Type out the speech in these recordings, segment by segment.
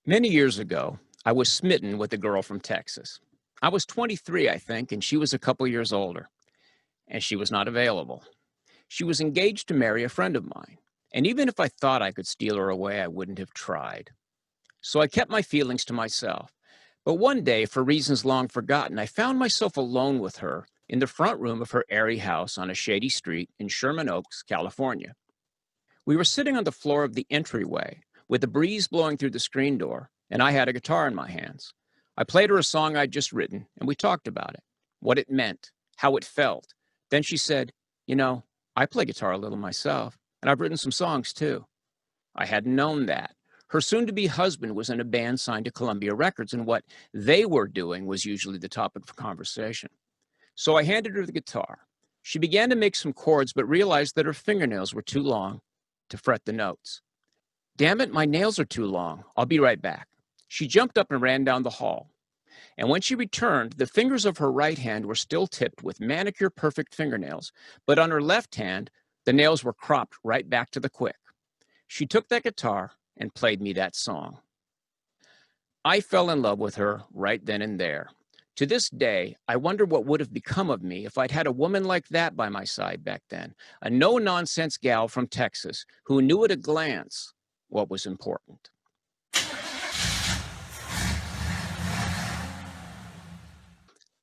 Many years ago, I was smitten with a girl from Texas. I was 23, I think, and she was a couple years older, and she was not available. She was engaged to marry a friend of mine, and even if I thought I could steal her away, I wouldn't have tried. So I kept my feelings to myself. But one day, for reasons long forgotten, I found myself alone with her in the front room of her airy house on a shady street in Sherman Oaks, California. We were sitting on the floor of the entryway with the breeze blowing through the screen door, and I had a guitar in my hands. I played her a song I'd just written, and we talked about it, what it meant, how it felt. Then she said, You know, I play guitar a little myself, and I've written some songs too. I hadn't known that. Her soon to be husband was in a band signed to Columbia Records, and what they were doing was usually the topic of conversation. So I handed her the guitar. She began to make some chords, but realized that her fingernails were too long to fret the notes. Damn it, my nails are too long. I'll be right back. She jumped up and ran down the hall. And when she returned, the fingers of her right hand were still tipped with manicure perfect fingernails, but on her left hand, the nails were cropped right back to the quick. She took that guitar and played me that song. I fell in love with her right then and there. To this day, I wonder what would have become of me if I'd had a woman like that by my side back then, a no-nonsense gal from Texas who knew at a glance what was important.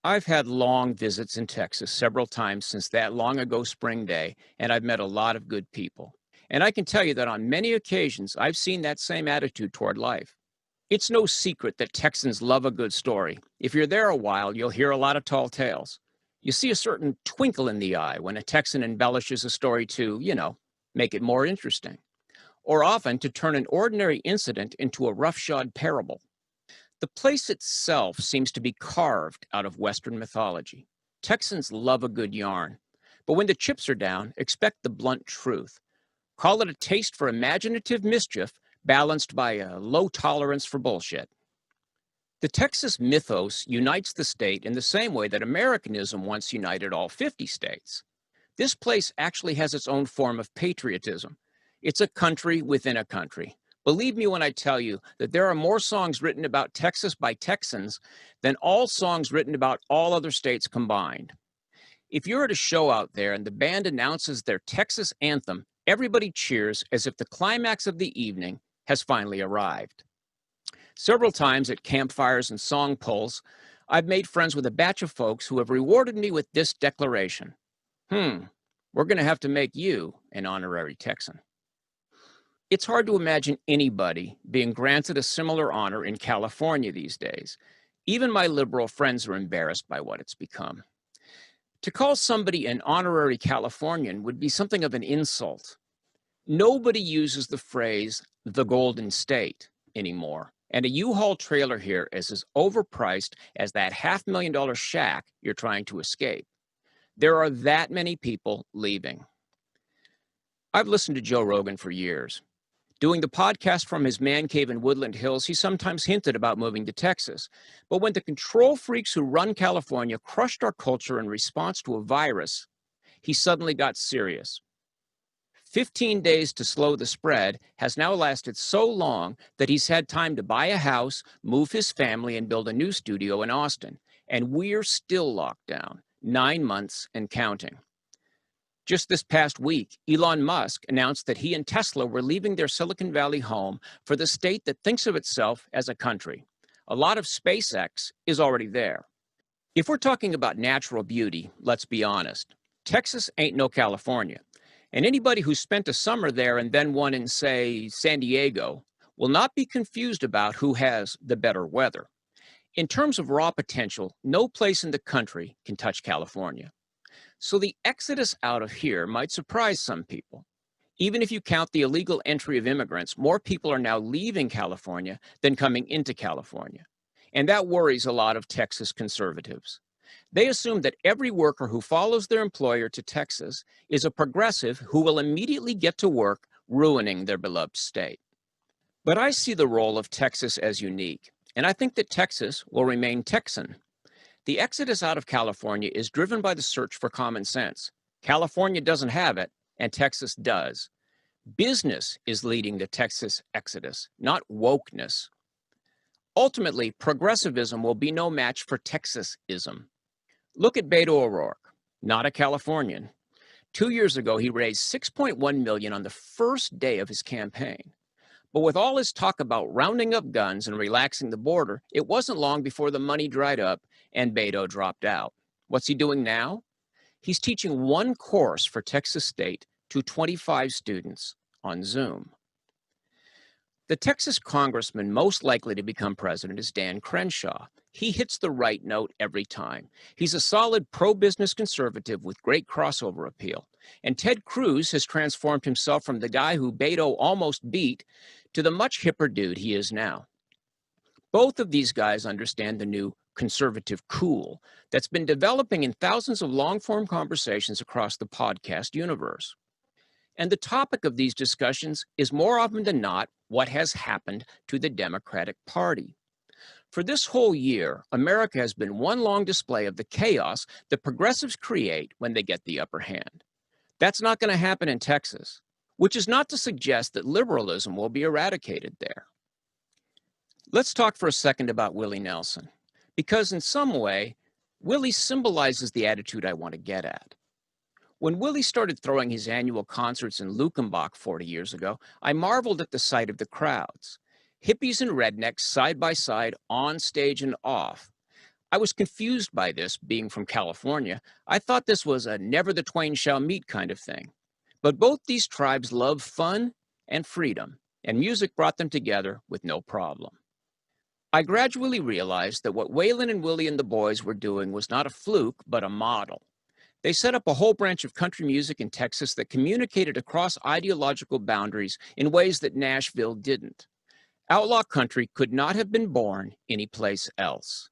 I've had long visits in Texas several times since that long ago spring day, and I've met a lot of good people. And I can tell you that on many occasions, I've seen that same attitude toward life. It's no secret that Texans love a good story. If you're there a while, you'll hear a lot of tall tales. You see a certain twinkle in the eye when a Texan embellishes a story to, make it more interesting, or often to turn an ordinary incident into a roughshod parable. The place itself seems to be carved out of Western mythology. Texans love a good yarn, but when the chips are down, expect the blunt truth. Call it a taste for imaginative mischief balanced by a low tolerance for bullshit. The Texas mythos unites the state in the same way that Americanism once united all 50 states. This place actually has its own form of patriotism. It's a country within a country. Believe me when I tell you that there are more songs written about Texas by Texans than all songs written about all other states combined. If you're at a show out there and the band announces their Texas anthem, everybody cheers as if the climax of the evening has finally arrived. Several times at campfires and song polls, I've made friends with a batch of folks who have rewarded me with this declaration. We're going to have to make you an honorary Texan. It's hard to imagine anybody being granted a similar honor in California these days. Even my liberal friends are embarrassed by what it's become. To call somebody an honorary Californian would be something of an insult. Nobody uses the phrase the Golden State anymore, and a U-Haul trailer here is as overpriced as that $500,000 shack you're trying to escape. There are that many people leaving. I've listened to Joe Rogan for years. Doing the podcast from his man cave in Woodland Hills, he sometimes hinted about moving to Texas. But when the control freaks who run California crushed our culture in response to a virus, he suddenly got serious. 15 days to slow the spread has now lasted so long that he's had time to buy a house, move his family, and build a new studio in Austin. And we're still locked down, 9 months and counting. Just this past week, Elon Musk announced that he and Tesla were leaving their Silicon Valley home for the state that thinks of itself as a country. A lot of SpaceX is already there. If we're talking about natural beauty, let's be honest. Texas ain't no California. And anybody who spent a summer there and then one in, say, San Diego will not be confused about who has the better weather. In terms of raw potential, no place in the country can touch California. So the exodus out of here might surprise some people. Even if you count the illegal entry of immigrants, more people are now leaving California than coming into California. And that worries a lot of Texas conservatives. They assume that every worker who follows their employer to Texas is a progressive who will immediately get to work ruining their beloved state. But I see the role of Texas as unique, and I think that Texas will remain Texan. The exodus out of California is driven by the search for common sense. California doesn't have it, and Texas does. Business is leading the Texas exodus, not wokeness. Ultimately, progressivism will be no match for Texasism. Look at Beto O'Rourke, not a Californian. 2 years ago, he raised 6.1 million on the first day of his campaign. But with all his talk about rounding up guns and relaxing the border, it wasn't long before the money dried up and Beto dropped out. What's he doing now? He's teaching one course for Texas State to 25 students on Zoom. The Texas congressman most likely to become president is Dan Crenshaw. He hits the right note every time. He's a solid pro-business conservative with great crossover appeal. And Ted Cruz has transformed himself from the guy who Beto almost beat to the much hipper dude he is now. Both of these guys understand the new conservative cool that's been developing in thousands of long-form conversations across the podcast universe. And the topic of these discussions is more often than not what has happened to the Democratic Party. For this whole year, America has been one long display of the chaos that progressives create when they get the upper hand. That's not going to happen in Texas, which is not to suggest that liberalism will be eradicated there. Let's talk for a second about Willie Nelson, because in some way, Willie symbolizes the attitude I want to get at. When Willie started throwing his annual concerts in Luckenbach 40 years ago, I marveled at the sight of the crowds. Hippies and rednecks side by side, on stage and off. I was confused by this, being from California. I thought this was a never the twain shall meet kind of thing. But both these tribes love fun and freedom, and music brought them together with no problem. I gradually realized that what Waylon and Willie and the boys were doing was not a fluke, but a model. They set up a whole branch of country music in Texas that communicated across ideological boundaries in ways that Nashville didn't. Outlaw country could not have been born anyplace else.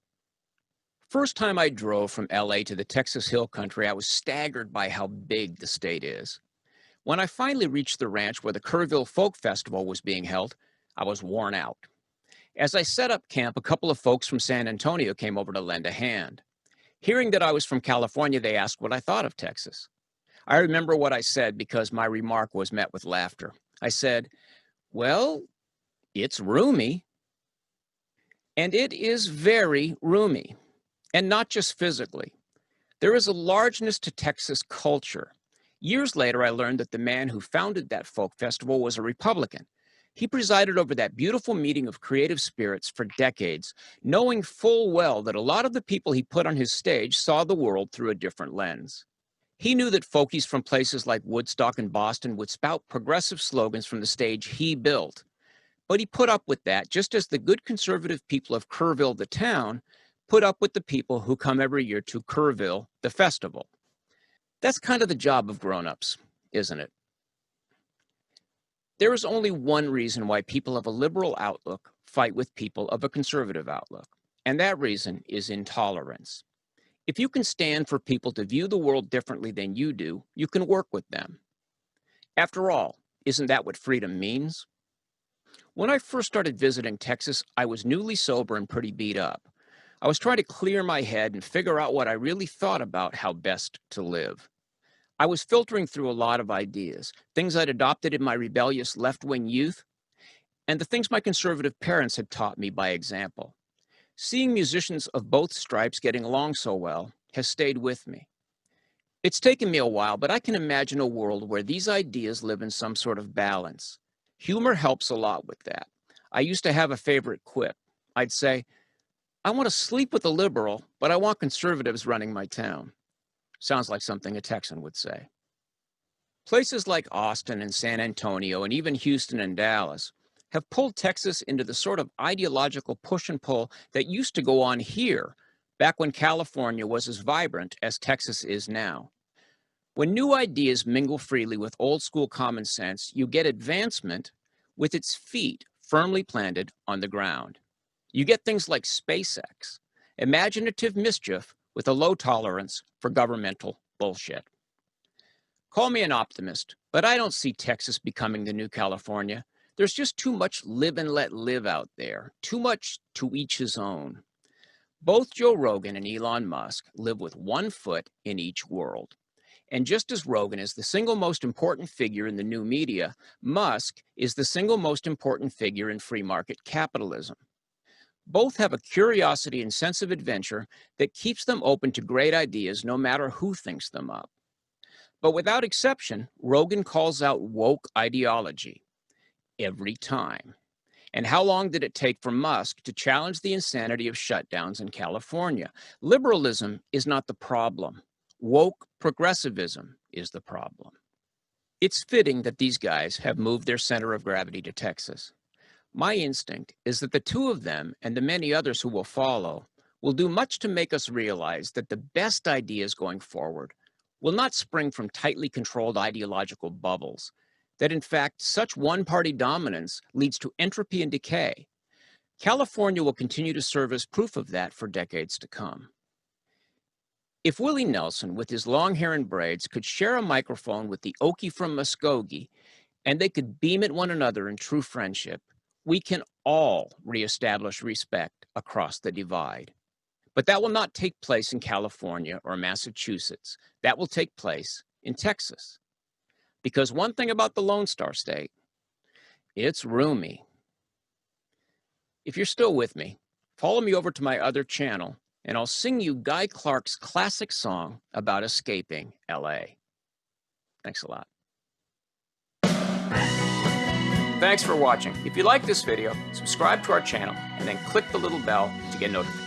First time I drove from LA to the Texas Hill Country, I was staggered by how big the state is. When I finally reached the ranch where the Kerrville Folk Festival was being held, I was worn out. As I set up camp, a couple of folks from San Antonio came over to lend a hand. Hearing that I was from California, they asked what I thought of Texas. I remember what I said because my remark was met with laughter. I said, well, it's roomy. And it is very roomy, and not just physically. There is a largeness to Texas culture. Years later, I learned that the man who founded that folk festival was a Republican. He presided over that beautiful meeting of creative spirits for decades, knowing full well that a lot of the people he put on his stage saw the world through a different lens. He knew that folkies from places like Woodstock and Boston would spout progressive slogans from the stage he built. But he put up with that, just as the good conservative people of Kerrville, the town, put up with the people who come every year to Kerrville, the festival. That's kind of the job of grown-ups, isn't it? There is only one reason why people of a liberal outlook fight with people of a conservative outlook, and that reason is intolerance. If you can stand for people to view the world differently than you do, you can work with them. After all, isn't that what freedom means? When I first started visiting Texas, I was newly sober and pretty beat up. I was trying to clear my head and figure out what I really thought about how best to live. I was filtering through a lot of ideas, things I'd adopted in my rebellious left-wing youth, and the things my conservative parents had taught me by example. Seeing musicians of both stripes getting along so well has stayed with me. It's taken me a while, but I can imagine a world where these ideas live in some sort of balance. Humor helps a lot with that. I used to have a favorite quip. I'd say, I want to sleep with a liberal, but I want conservatives running my town. Sounds like something a Texan would say. Places like Austin and San Antonio and even Houston and Dallas have pulled Texas into the sort of ideological push and pull that used to go on here back when California was as vibrant as Texas is now. When new ideas mingle freely with old school common sense, you get advancement with its feet firmly planted on the ground. You get things like SpaceX, imaginative mischief with a low tolerance for governmental bullshit. Call me an optimist, but I don't see Texas becoming the new California. There's just too much live and let live out there, too much to each his own. Both Joe Rogan and Elon Musk live with one foot in each world. And just as Rogan is the single most important figure in the new media, Musk is the single most important figure in free market capitalism. Both have a curiosity and sense of adventure that keeps them open to great ideas no matter who thinks them up. But without exception, Rogan calls out woke ideology every time. And how long did it take for Musk to challenge the insanity of shutdowns in California? Liberalism is not the problem. Woke progressivism is the problem. It's fitting that these guys have moved their center of gravity to Texas. My instinct is that the two of them and the many others who will follow will do much to make us realize that the best ideas going forward will not spring from tightly controlled ideological bubbles, that in fact such one-party dominance leads to entropy and decay. California will continue to serve as proof of that for decades to come. If Willie Nelson, with his long hair and braids, could share a microphone with the Okie from Muskogee, and they could beam at one another in true friendship, we can all reestablish respect across the divide. But that will not take place in California or Massachusetts. That will take place in Texas. Because one thing about the Lone Star State, it's roomy. If you're still with me, follow me over to my other channel, and I'll sing you Guy Clark's classic song about escaping LA. Thanks a lot. Thanks for watching. If you like this video, subscribe to our channel and then click the little bell to get notifications.